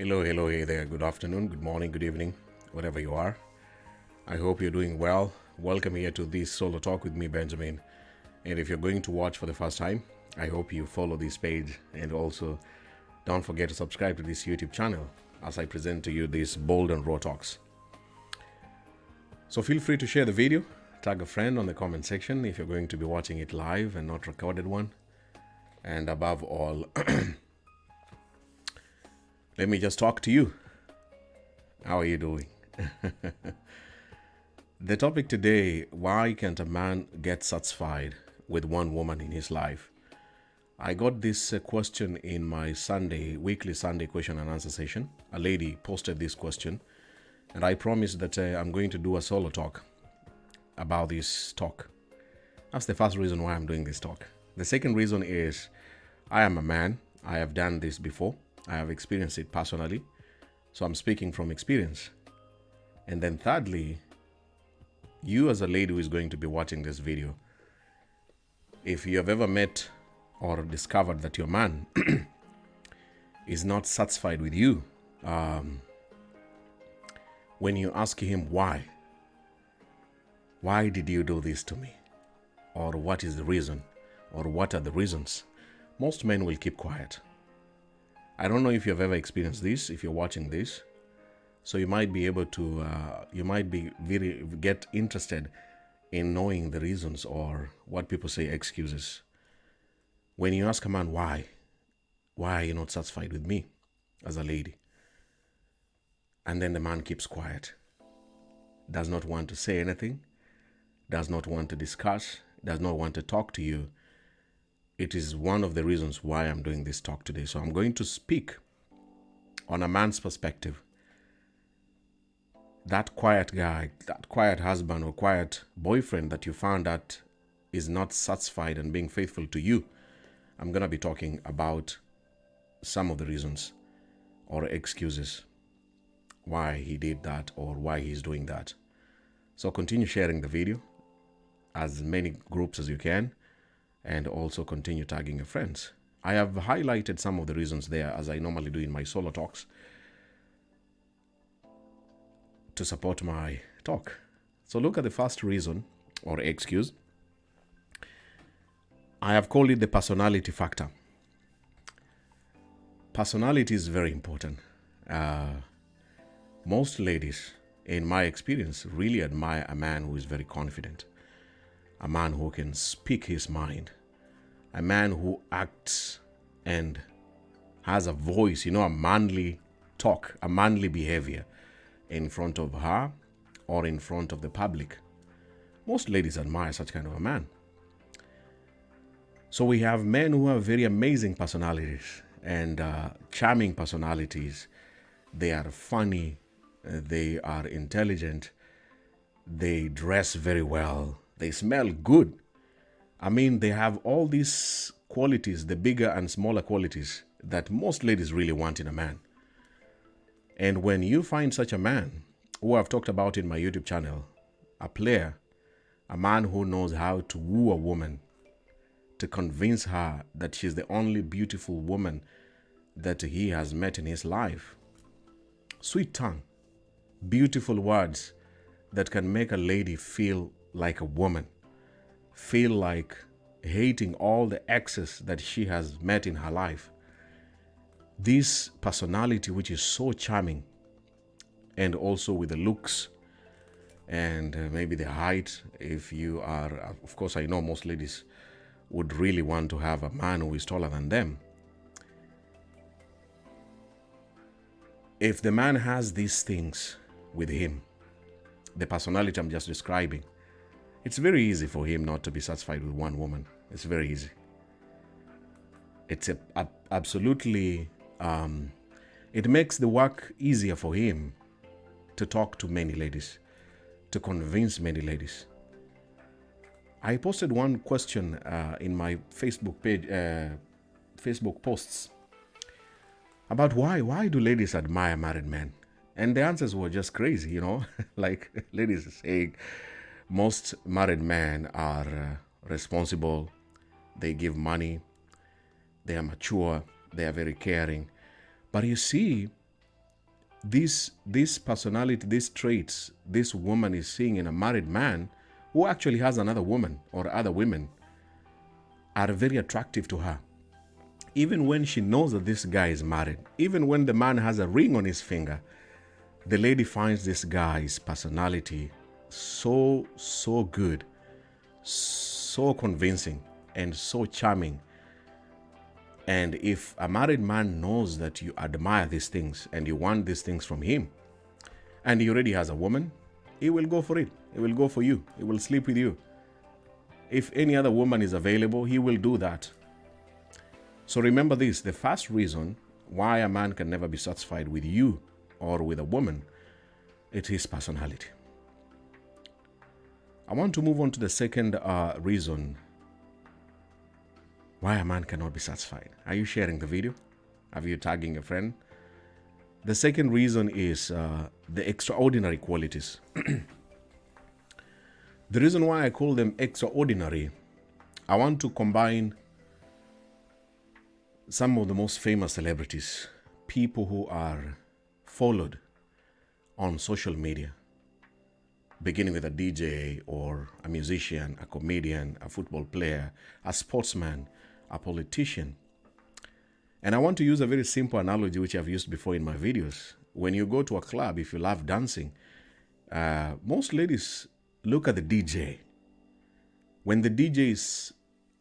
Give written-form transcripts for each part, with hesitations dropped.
Hello, hey there. Good afternoon, good morning, good evening, wherever you are. I hope you're doing well. Welcome here to this solo talk with me, Benjamin. And if you're going to watch for the first time, I hope you follow this page and also don't forget to subscribe to this YouTube channel as I present to you these bold and raw talks. So feel free to share the video, tag a friend on the comment section if you're going to be watching it live and not recorded one. And above all, let me just talk to you. How are you doing? The topic today, why can't a man get satisfied with one woman in his life? I got this question in my weekly Sunday question and answer session. A lady posted this question, and I promised that I'm going to do a solo talk about this talk. That's the first reason why I'm doing this talk. The second reason is I am a man. I have done this before. I have experienced it personally. So I'm speaking from experience. And then thirdly, you as a lady who is going to be watching this video, if you have ever met or discovered that your man is not satisfied with you, when you ask him why did you do this to me? Or what is the reason? Or what are the reasons? Most men will keep quiet. I don't know if you've ever experienced this, if you're watching this. So you might be able to, get interested in knowing the reasons or what people say excuses. When you ask a man why are you not satisfied with me as a lady? And then the man keeps quiet, does not want to say anything, does not want to discuss, does not want to talk to you. It is one of the reasons why I'm doing this talk today. So I'm going to speak on a man's perspective. That quiet guy, that quiet husband or quiet boyfriend that you found that is not satisfied and being faithful to you. I'm going to be talking about some of the reasons or excuses why he did that or why he's doing that. So continue sharing the video as many groups as you can, and also continue tagging your friends. I have highlighted some of the reasons there, as I normally do in my solo talks, to support my talk. So look at the first reason or excuse. I have called it the personality factor. Personality is very important. Most ladies, in my experience, really admire a man who is very confident, a man who can speak his mind, a man who acts and has a voice, a manly talk, a manly behavior in front of her or in front of the public. Most ladies admire such kind of a man. So we have men who have very amazing personalities and charming personalities. They are funny, they are intelligent, they dress very well, they smell good. I mean, they have all these qualities, the bigger and smaller qualities that most ladies really want in a man. And when you find such a man, who I've talked about in my YouTube channel, a player, a man who knows how to woo a woman, to convince her that she's the only beautiful woman that he has met in his life. Sweet tongue, beautiful words that can make a lady feel like a woman, feel like hating all the exes that she has met in her life. This personality, which is so charming, and also with the looks and maybe the height, if you are, of course, I know most ladies would really want to have a man who is taller than them. If the man has these things with him, the personality I'm just describing, it's very easy for him not to be satisfied with one woman. It's very easy. It's absolutely, it makes the work easier for him to talk to many ladies, to convince many ladies. I posted one question in my Facebook page, Facebook posts, about why do ladies admire married men? And the answers were just crazy, like ladies saying most married men are responsible, they give money, they are mature, they are very caring. But you see, this personality, these traits this woman is seeing in a married man who actually has another woman or other women are very attractive to her. Even when she knows that this guy is married, even when the man has a ring on his finger, the lady finds this guy's personality so good, so convincing, and so charming. And if a married man knows that you admire these things and you want these things from him, and he already has a woman, he will go for it. He will go for you. He will sleep with you. If any other woman is available, he will do that. So remember this, the first reason why a man can never be satisfied with you or with a woman, it's his personality. I want to move on to the second reason why a man cannot be satisfied. Are you sharing the video? Are you tagging a friend? The second reason is the extraordinary qualities. The reason why I call them extraordinary, I want to combine some of the most famous celebrities, people who are followed on social media, beginning with a DJ or a musician, a comedian, a football player, a sportsman, a politician. And I want to use a very simple analogy which I've used before in my videos. When you go to a club, if you love dancing, most ladies look at the DJ. When the DJ is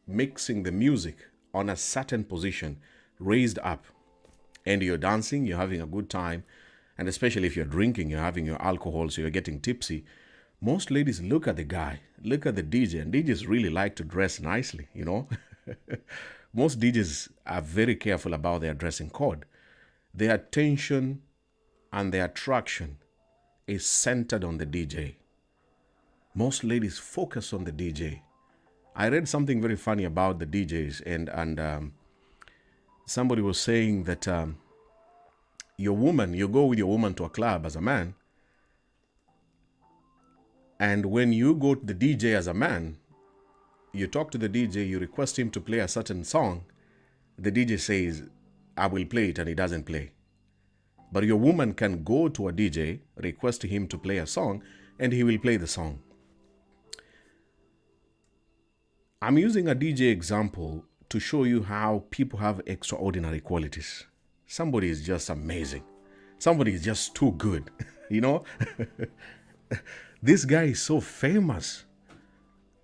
mixing the music on a certain position, raised up, and you're dancing, you're having a good time, and especially if you're drinking, you're having your alcohol, so you're getting tipsy, most ladies look at the guy, look at the DJ, and DJs really like to dress nicely, you know. Most DJs are very careful about their dressing code. Their attention and their attraction is centered on the DJ. Most ladies focus on the DJ. I read something very funny about the DJs, and somebody was saying that you go with your woman to a club as a man, and when you go to the DJ as a man, you talk to the DJ, you request him to play a certain song, the DJ says, I will play it, and he doesn't play. But your woman can go to a DJ, request him to play a song, and he will play the song. I'm using a DJ example to show you how people have extraordinary qualities. Somebody is just amazing. Somebody is just too good, you know? This guy is so famous.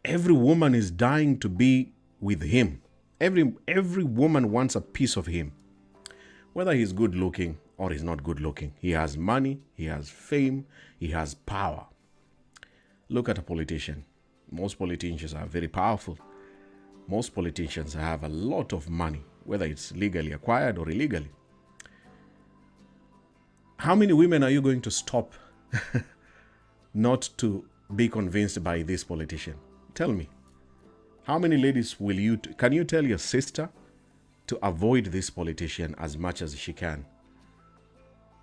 Every woman is dying to be with him. Every woman wants a piece of him. Whether he's good looking or he's not good looking. He has money, he has fame, he has power. Look at a politician. Most politicians are very powerful. Most politicians have a lot of money, whether it's legally acquired or illegally. How many women are you going to stop not to be convinced by this politician? Tell me. How many ladies can you tell your sister to avoid this politician as much as she can?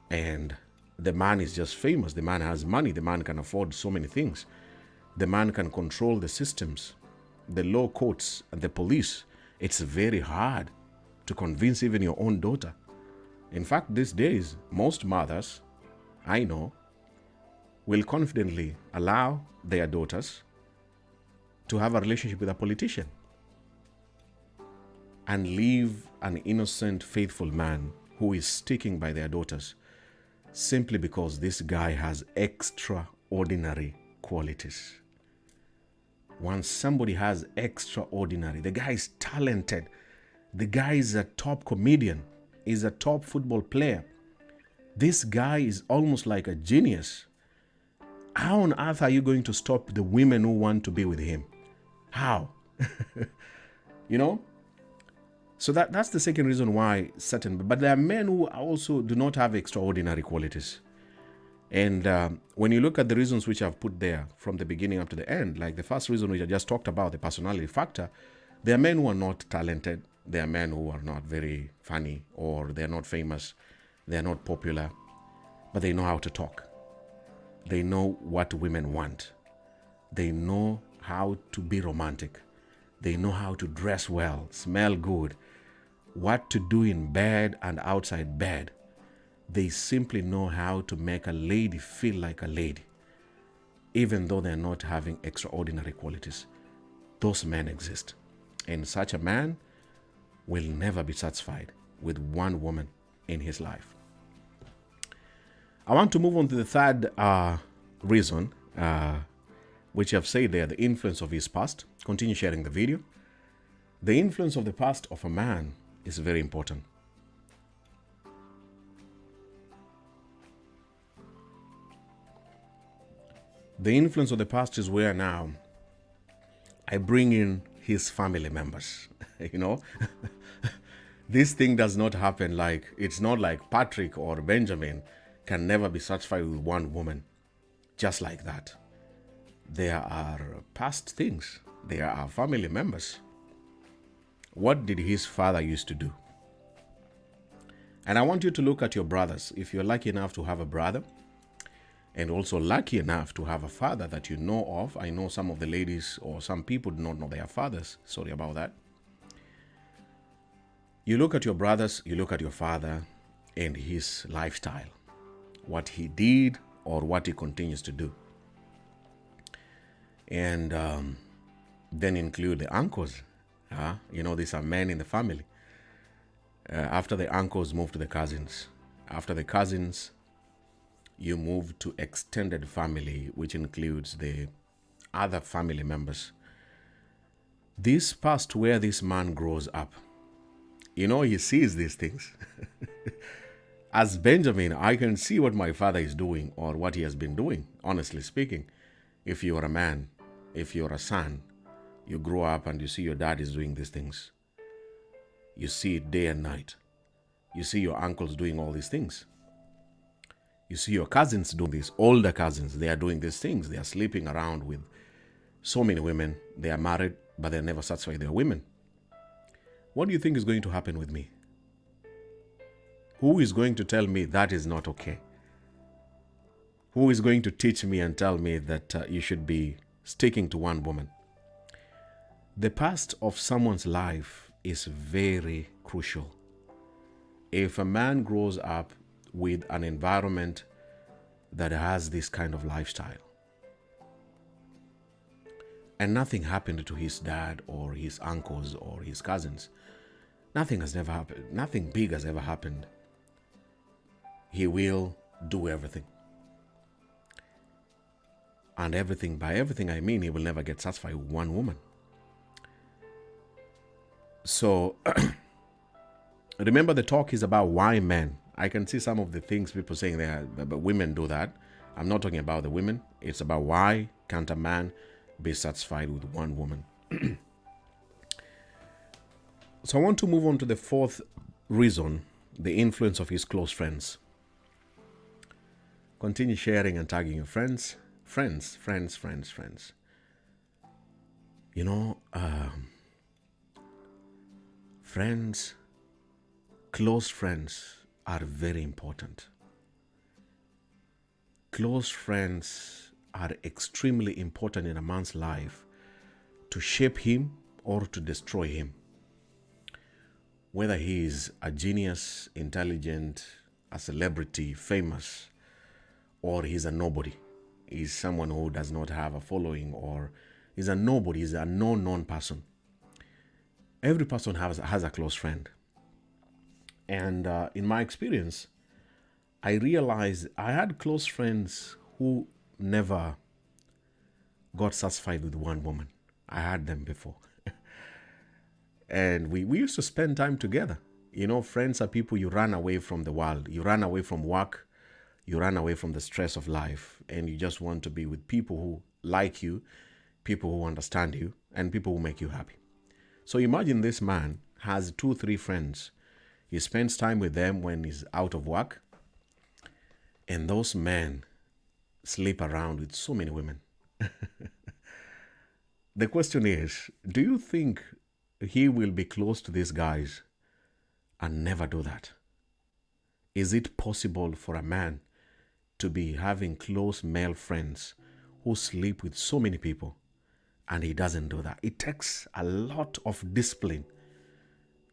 And the man is just famous. The man has money. The man can afford so many things. The man can control the systems, the law courts, and the police. It's very hard to convince even your own daughter. In fact, these days, most mothers, I know, will confidently allow their daughters to have a relationship with a politician and leave an innocent, faithful man who is sticking by their daughters simply because this guy has extraordinary qualities. Once somebody has extraordinary, the guy is talented, the guy is a top comedian, is a top football player, this guy is almost like a genius. How on earth are you going to stop the women who want to be with him? How? You know? So that's the second reason why but there are men who also do not have extraordinary qualities. And when you look at the reasons which I've put there from the beginning up to the end, like the first reason which I just talked about, the personality factor, there are men who are not talented. There are men who are not very funny, or they're not famous. They're not popular, but they know how to talk. They know what women want. They know how to be romantic. They know how to dress well, smell good, what to do in bed and outside bed. They simply know how to make a lady feel like a lady, even though they're not having extraordinary qualities. Those men exist. And such a man will never be satisfied with one woman in his life. I want to move on to the third reason, which I've said there, the influence of his past. Continue sharing the video. The influence of the past of a man is very important. The influence of the past is where now I bring in his family members. You know, this thing does not happen like, it's not like Patrick or Benjamin can never be satisfied with one woman. Just like that. There are past things. There are family members. What did his father used to do? And I want you to look at your brothers. If you're lucky enough to have a brother, and also lucky enough to have a father that you know of. I know some of the ladies or some people do not know their fathers. Sorry about that. You look at your brothers, you look at your father and his lifestyle, what he did or what he continues to do. And then include the uncles. You know, these are men in the family. After the uncles, move to the cousins. After the cousins, you move to extended family, which includes the other family members. This past where this man grows up, you know, he sees these things. As Benjamin, I can see what my father is doing or what he has been doing, honestly speaking. If you're a man, if you're a son, you grow up and you see your dad is doing these things. You see it day and night. You see your uncles doing all these things. You see your cousins doing this, older cousins, they are doing these things. They are sleeping around with so many women. They are married, but they're never satisfied with their women. What do you think is going to happen with me? Who is going to tell me that is not okay? Who is going to teach me and tell me that you should be sticking to one woman? The past of someone's life is very crucial. If a man grows up with an environment that has this kind of lifestyle, and nothing happened to his dad or his uncles or his cousins, nothing has never happened, nothing big has ever happened, he will do everything. And everything, by everything I mean, he will never get satisfied with one woman. So remember, the talk is about why men. I can see some of the things people saying there, but women do that. I'm not talking about the women. It's about why can't a man be satisfied with one woman. So I want to move on to the fourth reason, the influence of his close friends. Continue sharing and tagging your friends. Friends. You know, friends, close friends are very important. Close friends are extremely important in a man's life to shape him or to destroy him. Whether he is a genius, intelligent, a celebrity, famous, or he's a nobody. He's someone who does not have a following, or is a nobody, is a known person. Every person has a close friend. And in my experience, I realized I had close friends who never got satisfied with one woman. I had them before. And we used to spend time together. You know, friends are people you run away from the world. You run away from work. You run away from the stress of life. And you just want to be with people who like you, people who understand you, and people who make you happy. So imagine this man has 2-3 friends. He spends time with them when he's out of work. And those men sleep around with so many women. The question is, do you think he will be close to these guys and never do that? Is it possible for a man to be having close male friends who sleep with so many people and he doesn't do that? It takes a lot of discipline.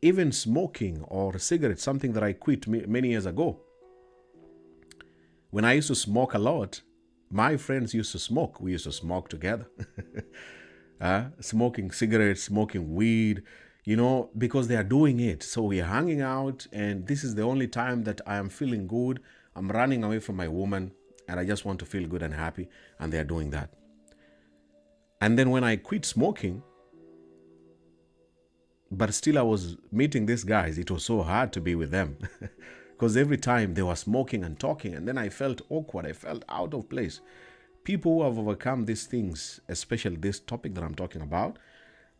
Even smoking or cigarettes, something that I quit many years ago. When I used to smoke a lot, my friends used to smoke. We used to smoke together. Smoking cigarettes, smoking weed, because they are doing it. So we are hanging out, and this is the only time that I am feeling good. I'm running away from my woman, and I just want to feel good and happy, and they are doing that. And then when I quit smoking, but still I was meeting these guys, it was so hard to be with them because every time they were smoking and talking, and then I felt awkward. I felt out of place. People who have overcome these things, especially this topic that I'm talking about,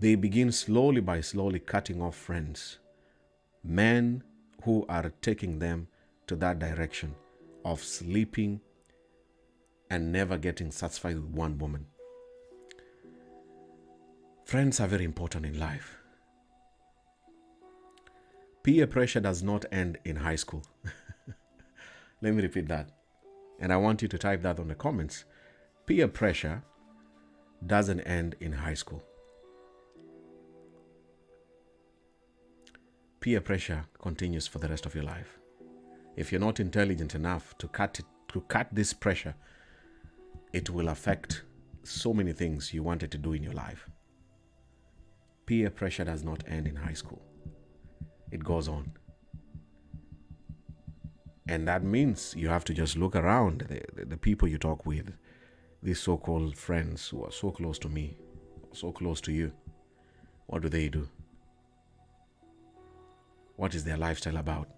they begin slowly cutting off friends. Men who are taking them to that direction of sleeping and never getting satisfied with one woman. Friends are very important in life. Peer pressure does not end in high school. Let me repeat that. And I want you to type that on the comments. Peer pressure doesn't end in high school. Peer pressure continues for the rest of your life. If you're not intelligent enough to cut this pressure, it will affect so many things you wanted to do in your life. Peer pressure does not end in high school. It goes on. And that means you have to just look around the people you talk with, these so-called friends who are so close to me, so close to you. What do they do? What is their lifestyle about?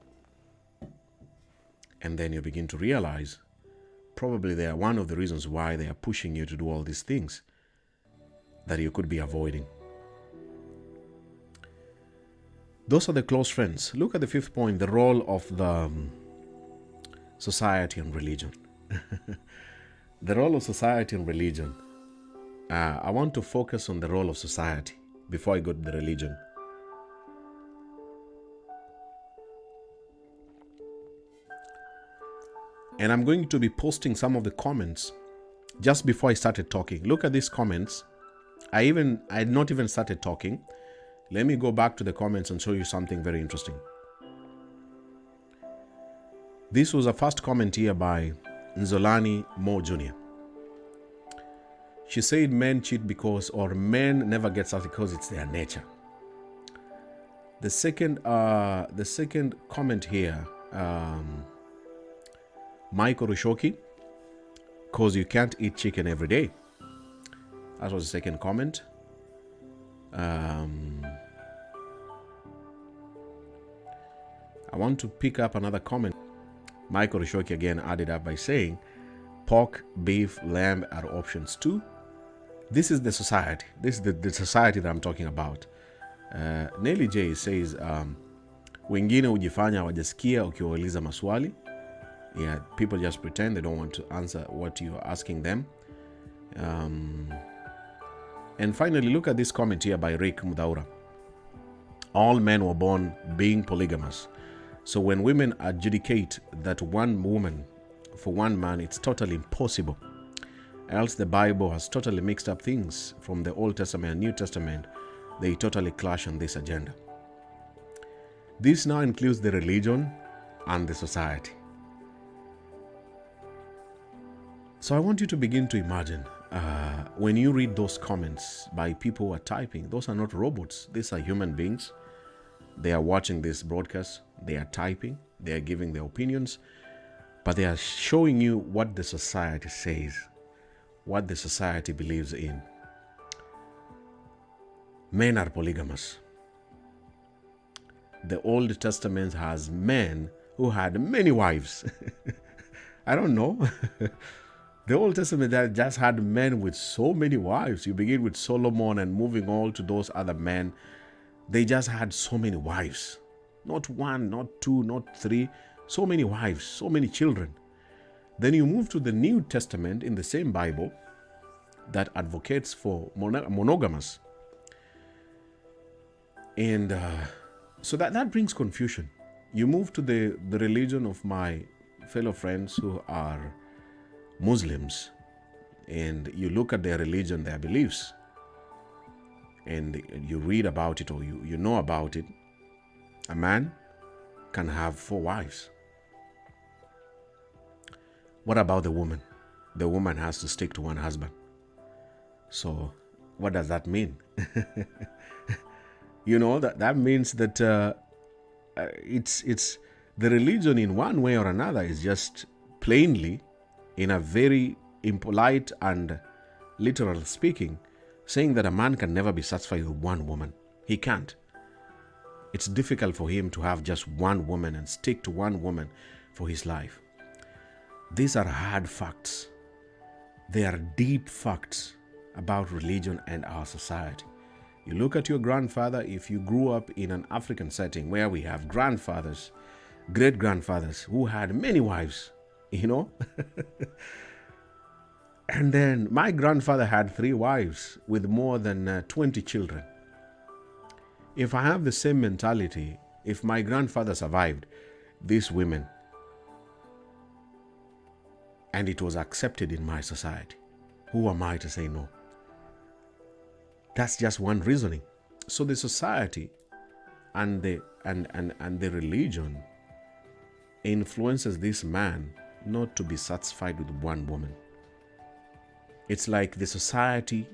And then you begin to realize probably they are one of the reasons why they are pushing you to do all these things that you could be avoiding. Those are the close friends. Look at the fifth point, the role of the society and religion. The role of society and religion. I want to focus on the role of society before I go to the religion. And I'm going to be posting some of the comments just before I started talking. Look at these comments. I had not even started talking. Let me go back to the comments and show you something very interesting. This was a first comment here by Nzolani Mo Jr. She said men cheat men never get satisfied because it's their nature. The second comment here, Michael Rushoki, because you can't eat chicken every day. That was the second comment. I want to pick up another comment. Michael Rushoki again added up by saying, pork, beef, lamb are options too. This is the society. This is the society that I'm talking about. Nelly J says, wengine hujifanya hawajasikia ukiwauliza maswali. Yeah, people just pretend they don't want to answer what you're asking them. And finally, look at this comment here by Rick Mudaura. All men were born being polygamous. So when women adjudicate that one woman for one man, it's totally impossible. Else the Bible has totally mixed up things from the Old Testament and New Testament. They totally clash on this agenda. This now includes the religion and the society. So I want you to begin to imagine when you read those comments by people who are typing, those are not robots. These are human beings. They are watching this broadcast. They are typing. They are giving their opinions. But they are showing you what the society says, what the society believes in. Men are polygamous. The Old Testament has men who had many wives. I don't know. The Old Testament that just had men with so many wives. You begin with Solomon and moving all to those other men. They just had so many wives. Not one, not two, not three. So many wives, so many children. Then you move to the New Testament in the same Bible that advocates for monogamous. And so that brings confusion. You move to the religion of my fellow friends who are Muslims, and you look at their religion, their beliefs, and you read about it or you know about it. A man can have 4 wives. What about the woman? The woman has to stick to one husband. So what does that mean? That means that it's the religion in one way or another is just plainly, in a very impolite and literal speaking, saying that a man can never be satisfied with one woman. He can't. It's difficult for him to have just one woman and stick to one woman for his life. These are hard facts. They are deep facts about religion and our society. You look at your grandfather, if you grew up in an African setting where we have grandfathers, great-grandfathers who had many wives, And then my grandfather had 3 wives with more than 20 children. If I have the same mentality, if my grandfather survived these women and it was accepted in my society, who am I to say no? That's just one reasoning. So the society and the religion influences this man not to be satisfied with one woman. It's like the society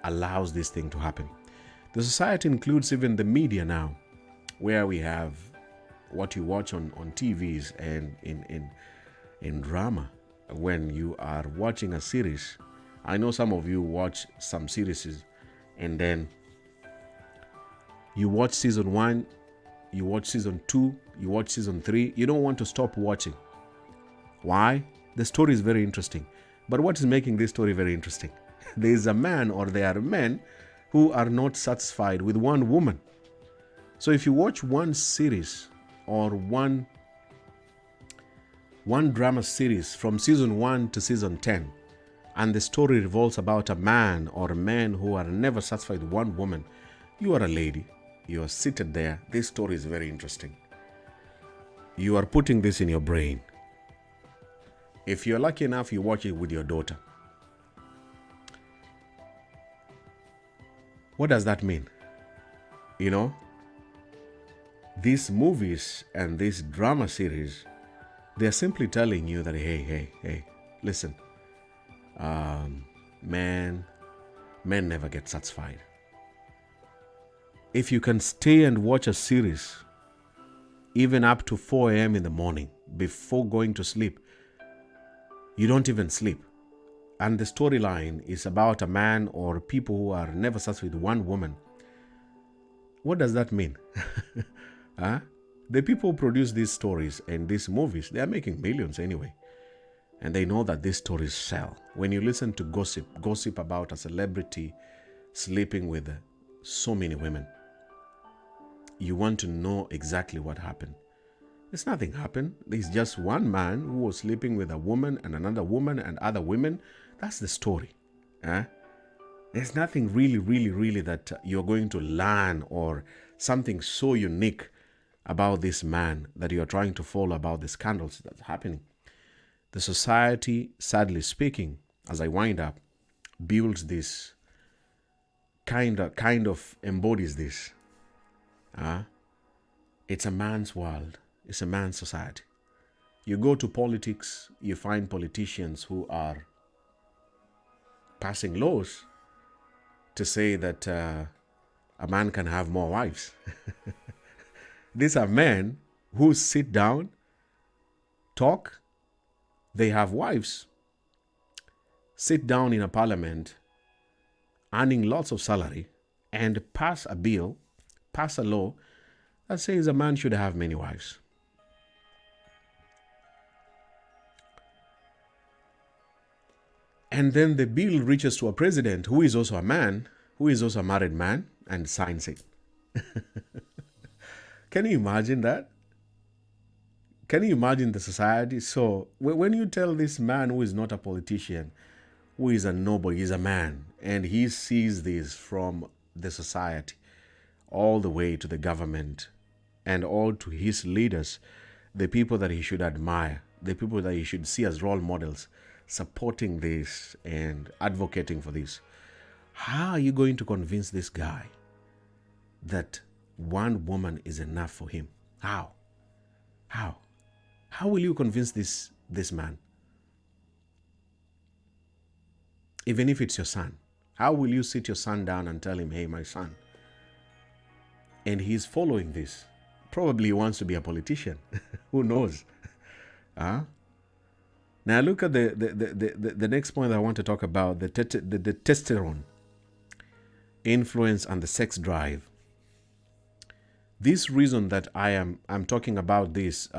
allows this thing to happen. The society includes even the media now, where we have what you watch on TVs and in drama. When you are watching a series, I know some of you watch some series and then you watch season 1, you watch season 2, you watch season 3. You don't want to stop watching. Why? The story is very interesting. But what is making this story very interesting? There is a man, or there are men who are not satisfied with one woman. So if you watch one series or one drama series from season 1 to season 10, and the story revolves about a man or men who are never satisfied with one woman, you are a lady, you are seated there, this story is very interesting. You are putting this in your brain. If you're lucky enough, you watch it with your daughter. What does that mean? These movies and this drama series, they're simply telling you that, hey, listen, men never get satisfied. If you can stay and watch a series even up to 4 a.m. in the morning before going to sleep, you don't even sleep. And the storyline is about a man or people who are never satisfied with one woman. What does that mean? The people who produce these stories and these movies, they are making millions anyway. And they know that these stories sell. When you listen to gossip about a celebrity sleeping with so many women, you want to know exactly what happened. There's nothing happened. There's just one man who was sleeping with a woman and another woman and other women. That's the story. There's nothing really that you're going to learn or something so unique about this man that you're trying to follow about the scandals that's happening. The society, sadly speaking, as I wind up, builds this, kind of embodies this. It's a man's world. It's a man's society. You go to politics, you find politicians who are passing laws to say that a man can have more wives. These are men who sit down, talk, they have wives, sit down in a parliament, earning lots of salary, and pass a bill, pass a law that says a man should have many wives. And then the bill reaches to a president who is also a man, who is also a married man, and signs it. Can you imagine that? Can you imagine the society? So when you tell this man who is not a politician, who is a nobody, he's a man, and he sees this from the society all the way to the government and all to his leaders, the people that he should admire, the people that he should see as role models, supporting this and advocating for this. How are you going to convince this guy that one woman is enough for him? How will you convince this man? Even if it's your son. How will you sit your son down and tell him, hey, my son? And he's following this. Probably he wants to be a politician. Who knows? Huh? Now look at the next point that I want to talk about, the testosterone influence and the sex drive. This reason that I'm talking about this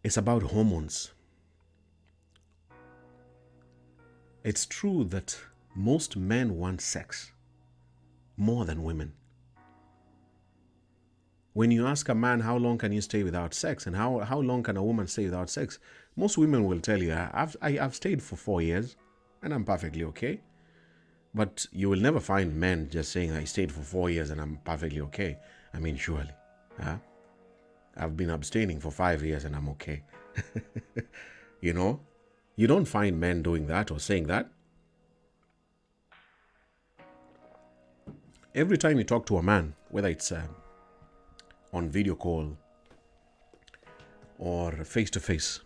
is about hormones. It's true that most men want sex more than women. When you ask a man, how long can you stay without sex, and how long can a woman stay without sex, most women will tell you, I've stayed for 4 years and I'm perfectly okay. But you will never find men just saying, I stayed for 4 years and I'm perfectly okay. I mean, surely. Huh? I've been abstaining for 5 years and I'm okay. You know? You don't find men doing that or saying that. Every time you talk to a man, whether it's on video call or face-to-face,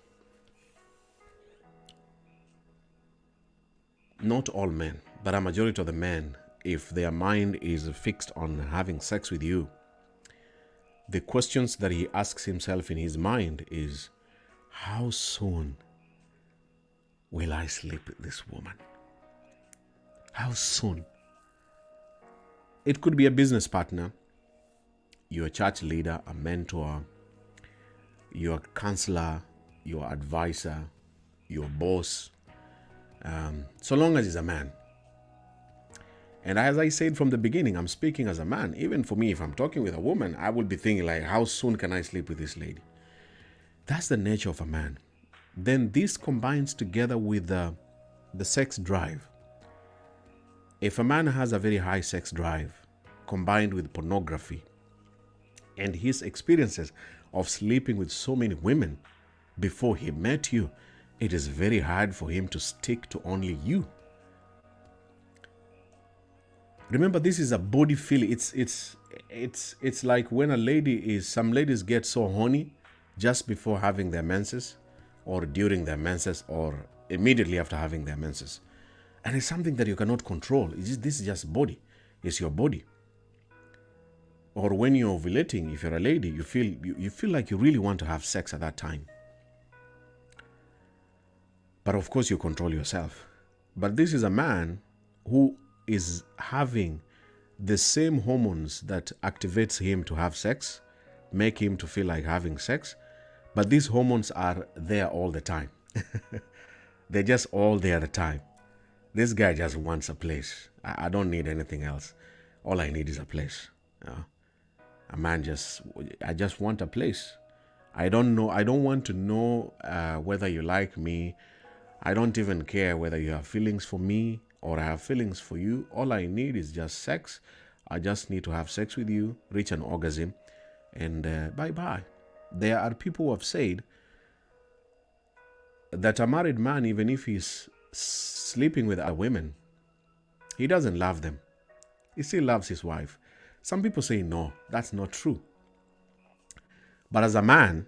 not all men, but a majority of the men, if their mind is fixed on having sex with you, the questions that he asks himself in his mind is, how soon will I sleep with this woman? How soon? It could be a business partner, your church leader, a mentor, your counselor, your advisor, your boss, so long as he's a man. And as I said from the beginning, I'm speaking as a man. Even for me, if I'm talking with a woman, I would be thinking like, how soon can I sleep with this lady? That's the nature of a man. Then this combines together with the sex drive. If a man has a very high sex drive combined with pornography and his experiences of sleeping with so many women before he met you, it is very hard for him to stick to only you. Remember, this is a body feeling. It's like when a lady is, some ladies get so horny just before having their menses or during their menses or immediately after having their menses. And it's something that you cannot control. This is just body. It's your body. Or when you're ovulating, if you're a lady, you feel like you really want to have sex at that time. But of course you control yourself. But this is a man who is having the same hormones that activates him to have sex, make him to feel like having sex, but these hormones are there all the time. They're just all there at the time. This guy just wants a place. I don't need anything else. All I need is a place. A man I just want a place. I don't want to know whether you like me. I don't even care whether you have feelings for me or I have feelings for you. All I need is just sex. I just need to have sex with you, reach an orgasm, and bye-bye. There are people who have said that a married man, even if he's sleeping with other women, he doesn't love them. He still loves his wife. Some people say, no, that's not true. But as a man,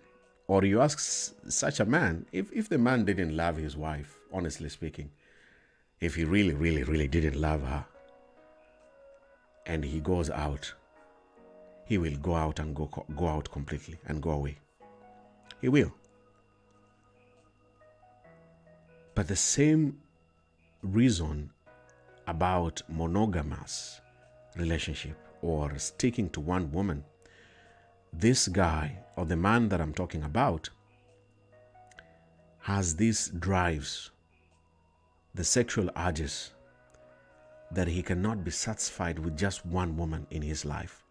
or you ask such a man, if the man didn't love his wife, honestly speaking, if he really, really, really didn't love her, and he goes out, he will go out and go out completely and go away. He will. But the same reason about monogamous relationship or sticking to one woman, this guy or the man that I'm talking about has these drives, the sexual urges, that he cannot be satisfied with just one woman in his life.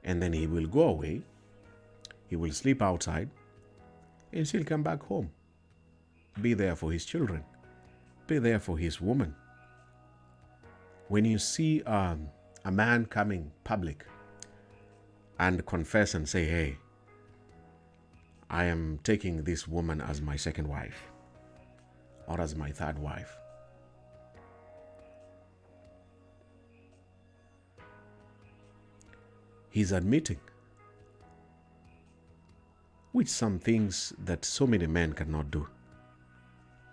And then he will go away, he will sleep outside, and still come back home. Be there for his children, be there for his woman. When you see a man coming public and confess and say, hey, I am taking this woman as my second wife or as my third wife, he's admitting, which some things that so many men cannot do.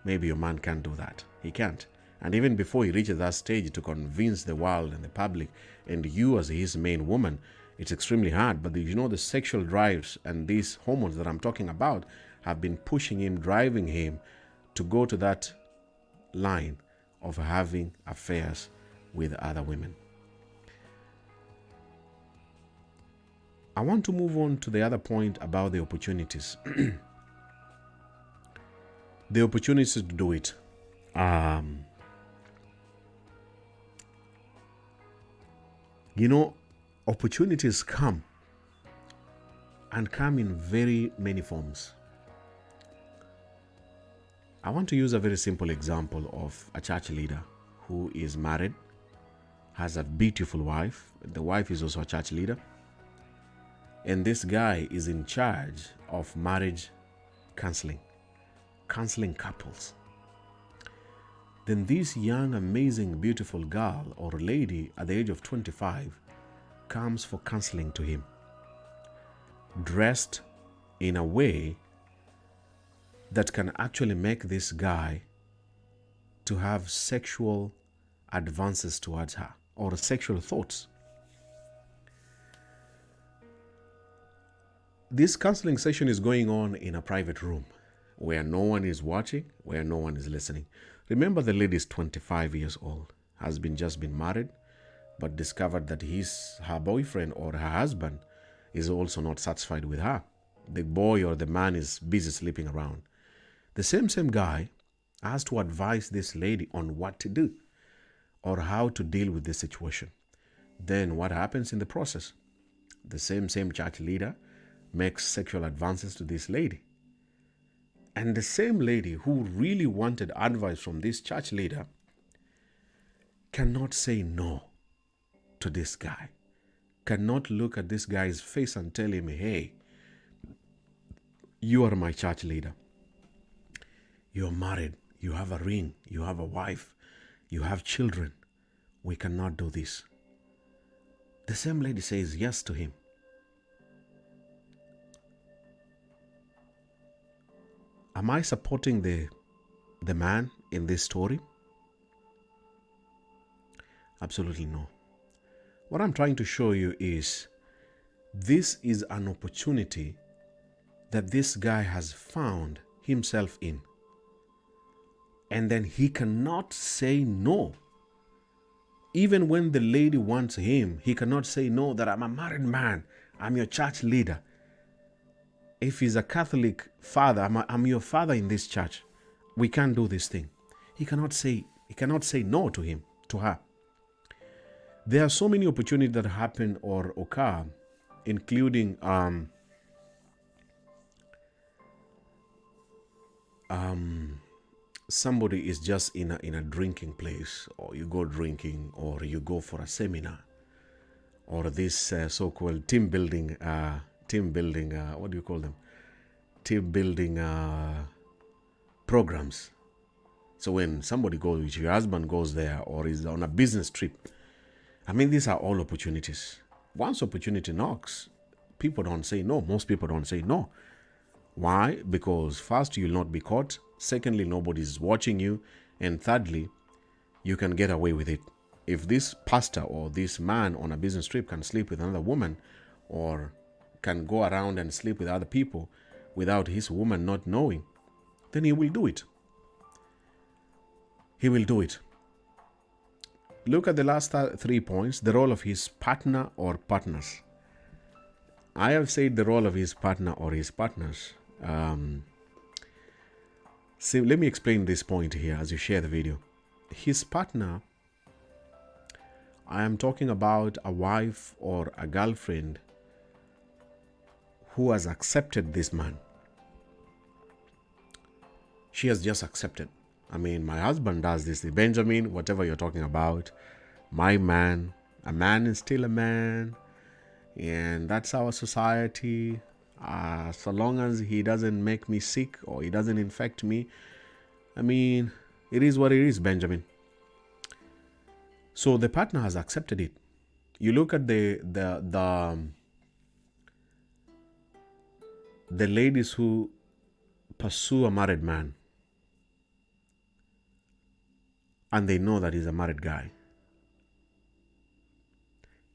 maybe your man can't do that. He can't. And even before he reaches that stage to convince the world and the public and you as his main woman, it's extremely hard. But the sexual drives and these hormones that I'm talking about have been pushing him, driving him to go to that line of having affairs with other women. I want to move on to the other point about the opportunities. The opportunities to do it. Opportunities come in very many forms. I want to use a very simple example of a church leader who is married, has a beautiful wife. The wife is also a church leader. And this guy is in charge of marriage counseling couples. Then this young, amazing, beautiful girl or lady at the age of 25 comes for counseling to him, dressed in a way that can actually make this guy to have sexual advances towards her or sexual thoughts. This counseling session is going on in a private room where no one is watching, where no one is listening. Remember, the lady is 25 years old, has just been married, but discovered that her boyfriend or her husband is also not satisfied with her. The boy or the man is busy sleeping around. The same guy has to advise this lady on what to do or how to deal with this situation. Then what happens in the process? The same church leader makes sexual advances to this lady. And the same lady who really wanted advice from this church leader cannot say no to this guy, cannot look at this guy's face and tell him, hey, you are my church leader. You're married, you have a ring, you have a wife, you have children. We cannot do this. The same lady says yes to him. Am I supporting the man in this story? Absolutely no. What I'm trying to show you is this is an opportunity that this guy has found himself in. And then he cannot say no. Even when the lady wants him, he cannot say no, that I'm a married man, I'm your church leader. If he's a Catholic father, I'm your father in this church. We can't do this thing. He cannot say no to her. There are so many opportunities that happen or occur, including somebody is just in a drinking place, or you go drinking, or you go for a seminar, or this so-called team building. What do you call them? Team building programs. So when somebody goes, your husband goes there or is on a business trip, these are all opportunities. Once opportunity knocks, people don't say no. Most people don't say no. Why? Because first, you'll not be caught. Secondly, nobody's watching you. And thirdly, you can get away with it. If this pastor or this man on a business trip can sleep with another woman, or can go around and sleep with other people without his woman not knowing, then he will do it. He will do it. Look at the last 3 points, the role of his partner or partners. I have said the role of his partner or his partners. So let me explain this point here as you share the video. His partner, I am talking about a wife or a girlfriend who has accepted this man. She has just accepted. My husband does this. Benjamin, whatever you're talking about, my man, a man is still a man. And that's our society. So long as he doesn't make me sick or he doesn't infect me, it is what it is, Benjamin. So the partner has accepted it. You look at the ladies who pursue a married man. and they know that he's a married guy.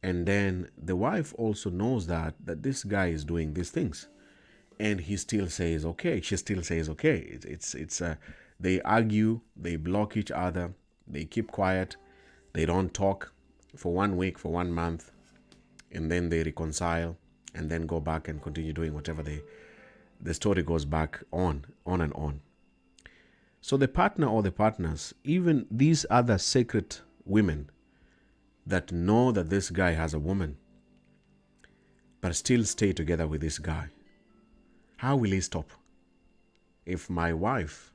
And then the wife also knows that this guy is doing these things, and he still says okay. She still says okay. It's they argue, they block each other, they keep quiet, they don't talk for 1 week, for 1 month, and then they reconcile, and then go back and continue doing whatever the story goes back on and on. So the partner or the partners, even these other sacred women that know that this guy has a woman, but still stay together with this guy, how will he stop? If my wife,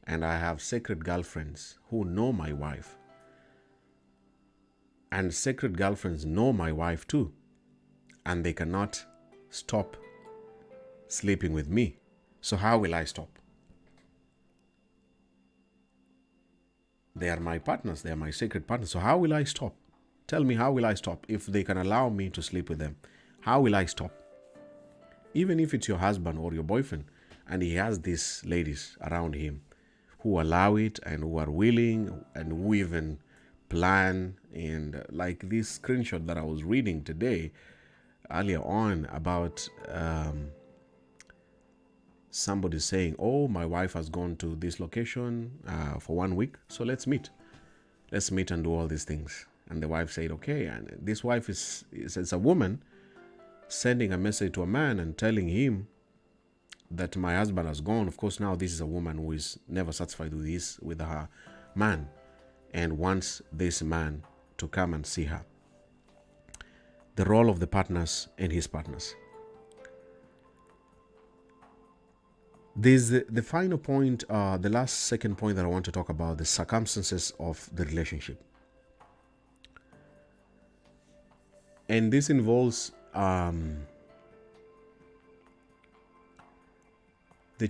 and I have sacred girlfriends who know my wife, and sacred girlfriends know my wife too, and they cannot stop sleeping with me, so how will I stop? They are my partners, they are my sacred partners, so how will I stop? Tell me, how will I stop? If they can allow me to sleep with them, how will I stop? Even if it's your husband or your boyfriend, and he has these ladies around him who allow it and who are willing and who even plan, and like this screenshot that I was reading today earlier on about somebody saying, oh, my wife has gone to this location for 1 week, so let's meet and do all these things. And the wife said okay, and this wife is a woman sending a message to a man and telling him that my husband has gone. Of course, now this is a woman who is never satisfied with her man and wants this man to come and see her. The role of the partners and his partners. There's the final point, the last second point that I want to talk about, the circumstances of the relationship. And this involves the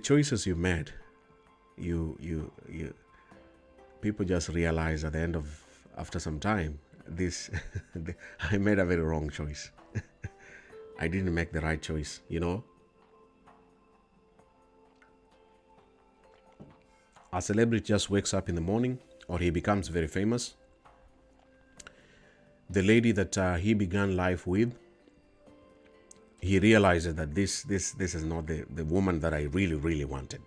choices you made. You people just realize at the end of, after some time, this I made a very wrong choice. I didn't make the right choice, A celebrity just wakes up in the morning, or he becomes very famous. The lady that he began life with, he realizes that this is not the woman that I really wanted.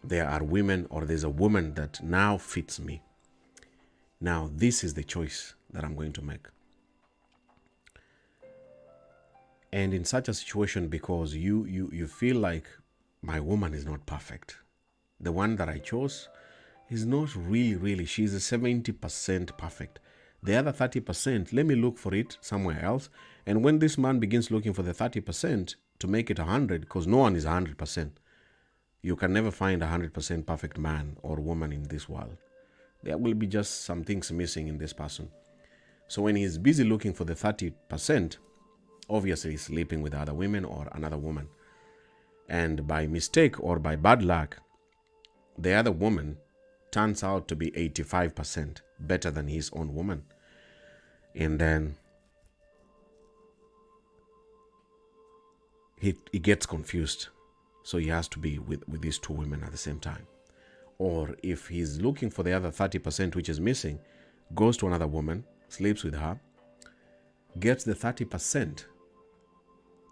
There are women, or there's a woman that now fits me. Now this is the choice that I'm going to make. And in such a situation, because you feel like my woman is not perfect, the one that I chose is not really, she's a 70% perfect. The other 30%, let me look for it somewhere else. And when this man begins looking for the 30% to make it 100, because no one is 100%. You can never find a 100% perfect man or woman in this world. There will be just some things missing in this person. So when he's busy looking for the 30%, obviously he's sleeping with other women or another woman. And by mistake or by bad luck, the other woman turns out to be 85% better than his own woman. And then he gets confused. So he has to be with these two women at the same time. Or if he's looking for the other 30% which is missing, goes to another woman, sleeps with her, gets the 30%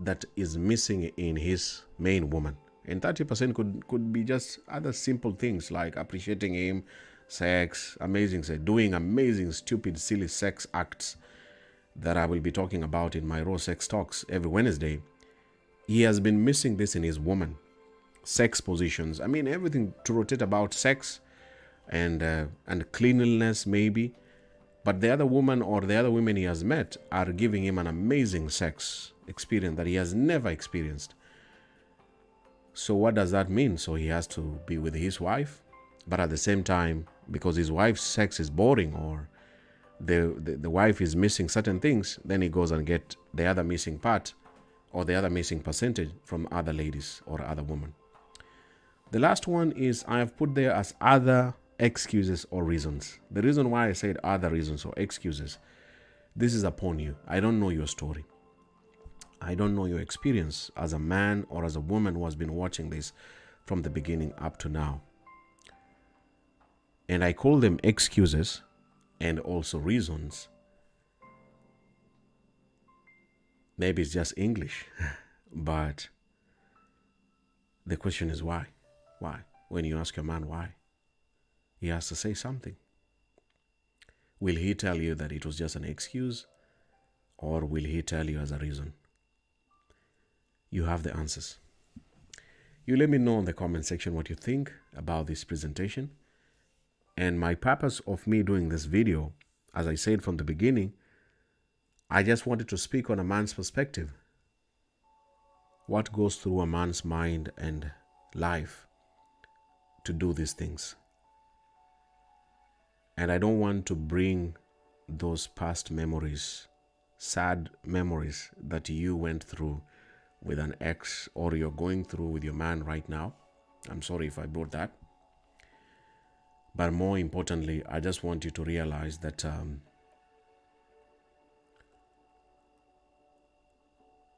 that is missing in his main woman. And 30% could be just other simple things like appreciating him, sex, amazing sex, doing amazing, stupid, silly sex acts that I will be talking about in my Raw Sex Talks every Wednesday. He has been missing this in his woman. Sex positions. I mean, everything to rotate about sex and cleanliness maybe. But the other woman or the other women he has met are giving him an amazing sex experience that he has never experienced. So what does that mean? So he has to be with his wife, but at the same time, because his wife's sex is boring or the wife is missing certain things, then he goes and get the other missing part or the other missing percentage from other ladies or other women. The last one is I have put there as other excuses or reasons. The reason why I said other reasons or excuses, this is upon you. I don't know your story. I don't know your experience as a man or as a woman who has been watching this from the beginning up to now. And I call them excuses and also reasons. Maybe it's just English, but the question is why? Why? When you ask your man why, he has to say something. Will he tell you that it was just an excuse, or will he tell you as a reason? You have the answers. You let me know in the comment section what you think about this presentation. And my purpose of me doing this video, as I said from the beginning, I just wanted to speak on a man's perspective. What goes through a man's mind and life to do these things. And I don't want to bring those past memories, sad memories that you went through with an ex, or you're going through with your man right now. I'm sorry if I brought that. But more importantly, I just want you to realize that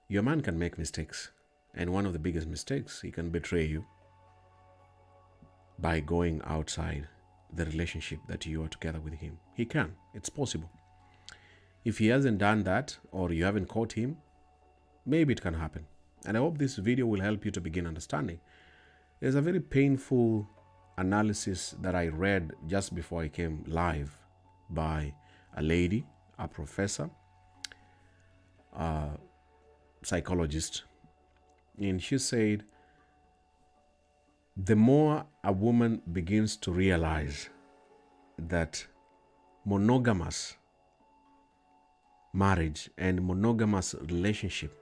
your man can make mistakes. And one of the biggest mistakes, he can betray you by going outside the relationship that you are together with him. He can. It's possible. If he hasn't done that, or you haven't caught him, maybe it can happen. And I hope this video will help you to begin understanding. There's a very painful analysis that I read just before I came live by a lady, a professor, a psychologist. And she said, the more a woman begins to realize that monogamous marriage and monogamous relationship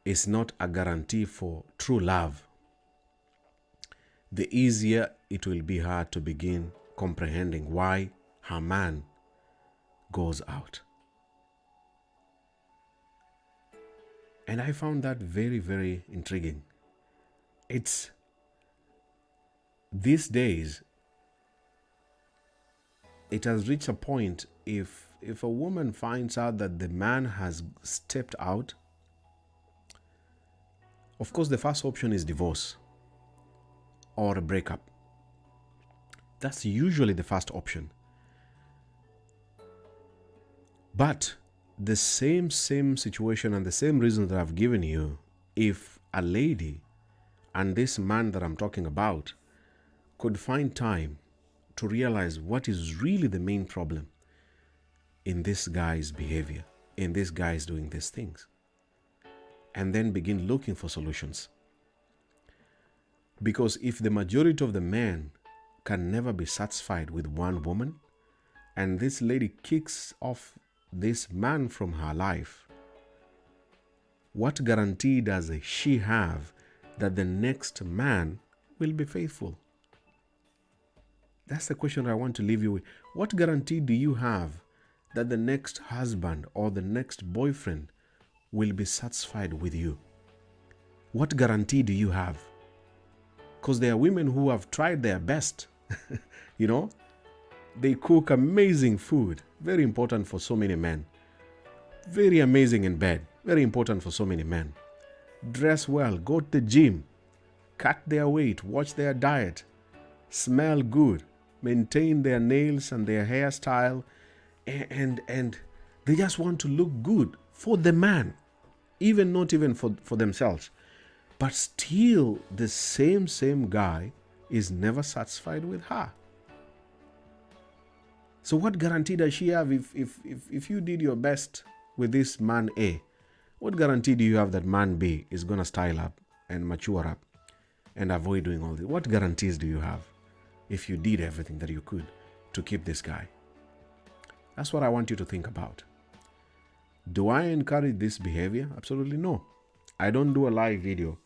is not a guarantee for true love, the easier it will be her to begin comprehending why her man goes out. And I found that very, very intriguing. It's these days, it has reached a point, if a woman finds out that the man has stepped out, of course the first option is divorce or a breakup. That's usually the first option. But the same situation and the same reason that I've given you, if a lady and this man that I'm talking about could find time to realize what is really the main problem in this guy's behavior, in this guy's doing these things, and then begin looking for solutions. Because if the majority of the men can never be satisfied with one woman, and this lady kicks off this man from her life, what guarantee does she have that the next man will be faithful? That's the question I want to leave you with. What guarantee do you have that the next husband or the next boyfriend will be satisfied with you? What guarantee do you have? Because there are women who have tried their best. You know, they cook amazing food, very important for so many men. Very amazing in bed, very important for so many men. Dress well, go to the gym, cut their weight, watch their diet, smell good, maintain their nails and their hairstyle, and they just want to look good for the man, not even for themselves. But still, the same guy is never satisfied with her. So what guarantee does she have if you did your best with this man A? What guarantee do you have that man B is going to style up and mature up and avoid doing all this? What guarantees do you have if you did everything that you could to keep this guy? That's what I want you to think about. Do I encourage this behavior? Absolutely no. I don't do a live video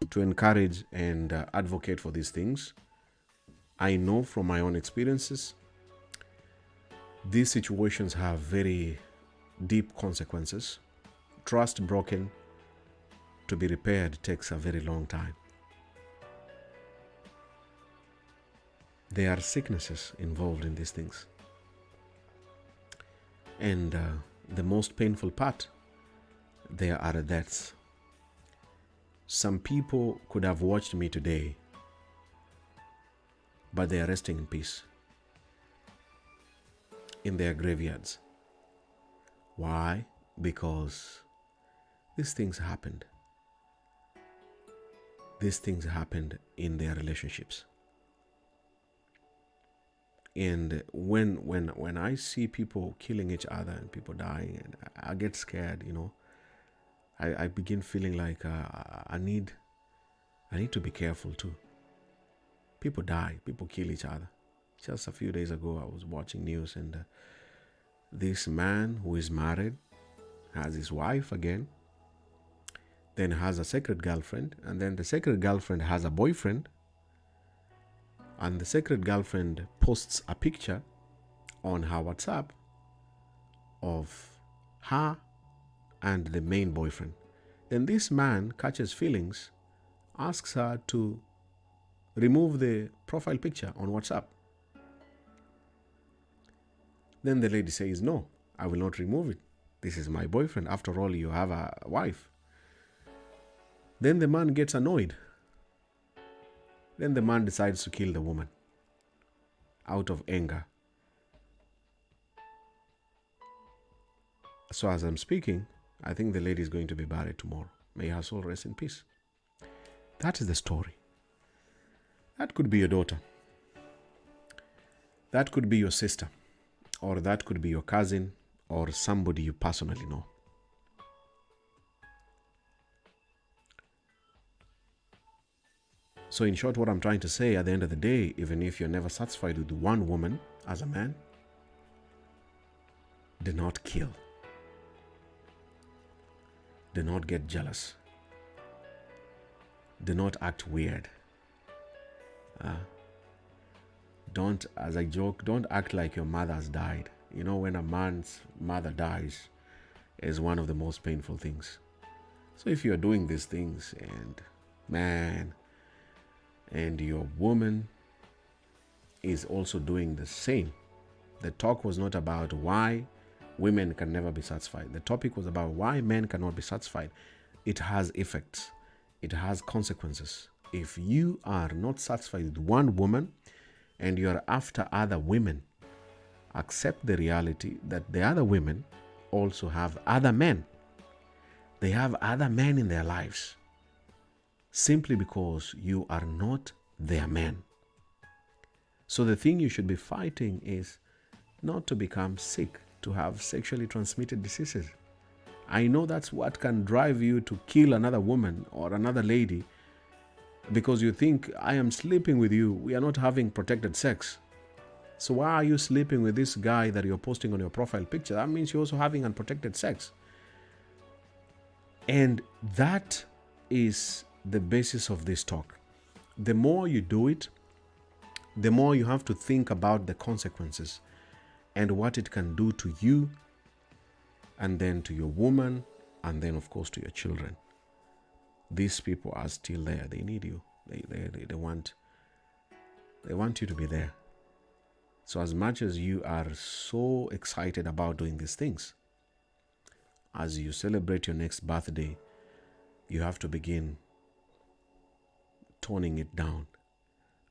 to encourage and advocate for these things. I know from my own experiences, these situations have very deep consequences. Trust broken, to be repaired, takes a very long time. There are sicknesses involved in these things. And the most painful part, there are deaths. Some people could have watched me today but they are resting in peace in their graveyards. Why? Because these things happened. These things happened in their relationships. And when I see people killing each other and people dying, and I get scared, I begin feeling like I need to be careful too. People die, people kill each other. Just a few days ago, I was watching news, and this man who is married has his wife again, then has a secret girlfriend, and then the secret girlfriend has a boyfriend, and the secret girlfriend posts a picture on her WhatsApp of her and the main boyfriend. Then this man catches feelings, asks her to remove the profile picture on WhatsApp. Then the lady says, "No, I will not remove it. This is my boyfriend. After all, you have a wife." Then the man gets annoyed. Then the man decides to kill the woman out of anger. So as I'm speaking, I think the lady is going to be buried tomorrow. May her soul rest in peace. That is the story. That could be your daughter. That could be your sister. Or that could be your cousin or somebody you personally know. So in short, what I'm trying to say, at the end of the day, even if you're never satisfied with one woman as a man, do not kill. Do not get jealous. Do not act weird. Don't, as I joke, don't act like your mother has died. When a man's mother dies, is one of the most painful things. So if you're doing these things, and your woman is also doing the same, the talk was not about why women can never be satisfied. The topic was about why men cannot be satisfied. It has effects. It has consequences. If you are not satisfied with one woman and you are after other women, accept the reality that the other women also have other men. They have other men in their lives, simply because you are not their man. So the thing you should be fighting is not to become sick, to have sexually transmitted diseases. I know that's what can drive you to kill another woman or another lady, because you think, I am sleeping with you, we are not having protected sex. So why are you sleeping with this guy that you're posting on your profile picture? That means you're also having unprotected sex. And that is the basis of this talk. The more you do it, the more you have to think about the consequences and what it can do to you, and then to your woman, and then of course to your children. These people are still there. They need you. They want you to be there. So as much as you are so excited about doing these things, as you celebrate your next birthday, you have to begin toning it down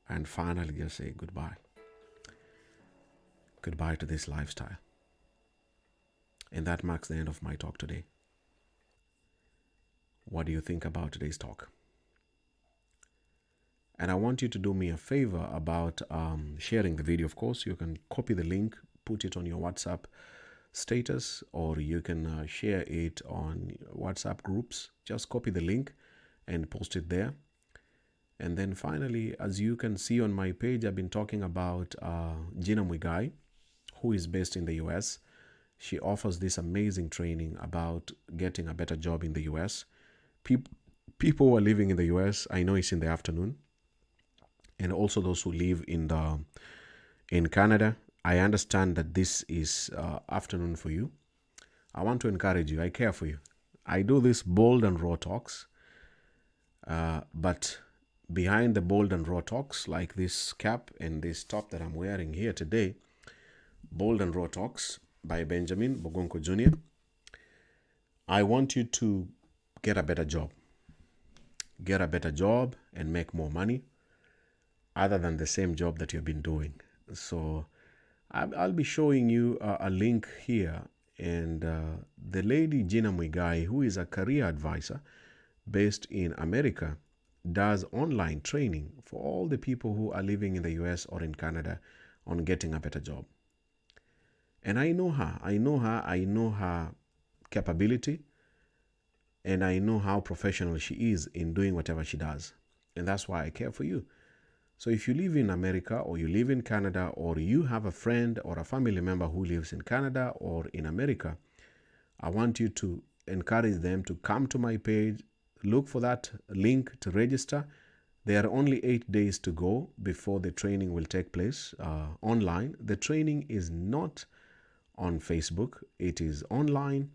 and finally just say goodbye. Goodbye to this lifestyle. And that marks the end of my talk today. What do you think about today's talk? And I want you to do me a favor about sharing the video. Of course, you can copy the link, put it on your WhatsApp status, or you can share it on WhatsApp groups. Just copy the link and post it there. And then finally, as you can see on my page, I've been talking about Gina Mwigai, who is based in the US. She offers this amazing training about getting a better job in the US. People who are living in the US, I know it's in the afternoon. And also those who live in Canada, I understand that this is afternoon for you. I want to encourage you. I care for you. I do this bold and raw talks. But behind the bold and raw talks, like this cap and this top that I'm wearing here today, Bold and Raw Talks by Benjamin Bogonko Jr., I want you to get a better job. Get a better job and make more money. other than the same job that you've been doing. So I'll be showing you a link here, and the lady Gina Muigai, who is a career advisor based in America, does online training for all the people who are living in the US or in Canada on getting a better job. And I know her. I know her capability, and I know how professional she is in doing whatever she does. And that's why I care for you. So if you live in America, or you live in Canada, or you have a friend or a family member who lives in Canada or in America, I want you to encourage them to come to my page, look for that link to register. There are only 8 days to go before the training will take place online. The training is not on Facebook, it is online,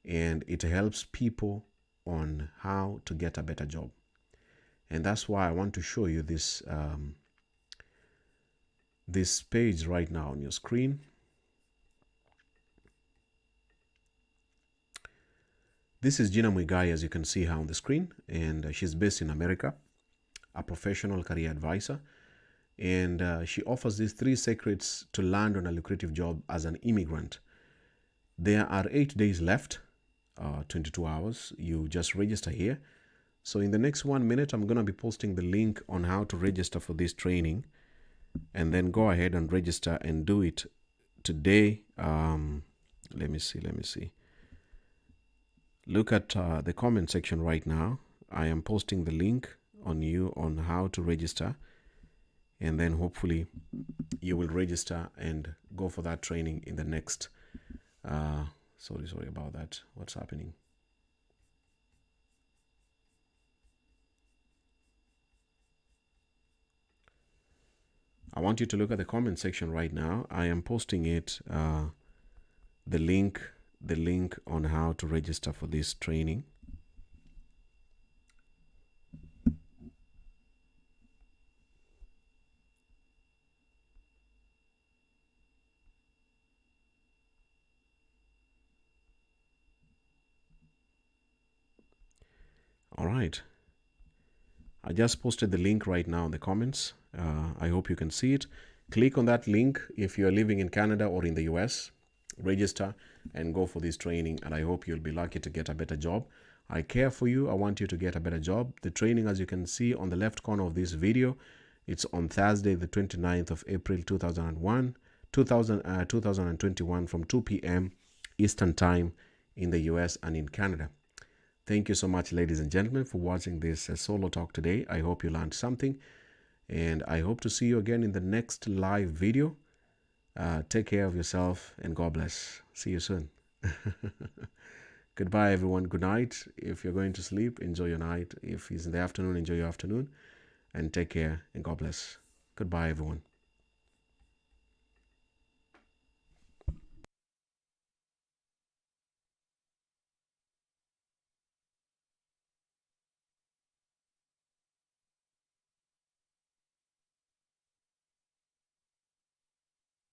and it helps people on how to get a better job. And that's why I want to show you this this page right now on your screen. This is Gina Muigai, as you can see her on the screen, and she's based in America, a professional career advisor, and she offers these 3 secrets to land on a lucrative job as an immigrant. There are 8 days left, 22 hours. You just register here. So in the next 1 minute, I'm going to be posting the link on how to register for this training, and then go ahead and register and do it today. Let me see. Look at the comment section right now. I am posting the link on how to register, and then hopefully you will register and go for that training in the next sorry about that. What's happening? I want you to look at the comment section right now. I am posting it, the link on how to register for this training. All right. I just posted the link right now in the comments. I hope you can see it. Click on that link if you are living in Canada or in the US. Register and go for this training, and I hope you'll be lucky to get a better job. I care for you. I want you to get a better job. The training, as you can see on the left corner of this video, it's on Thursday, the 29th of April, 2021 from 2 p.m. Eastern Time in the US and in Canada. Thank you so much, ladies and gentlemen, for watching this solo talk today. I hope you learned something, and I hope to see you again in the next live video. Take care of yourself, and God bless. See you soon. Goodbye, everyone. Good night. If you're going to sleep, enjoy your night. If it's in the afternoon, enjoy your afternoon, and take care, and God bless. Goodbye, everyone.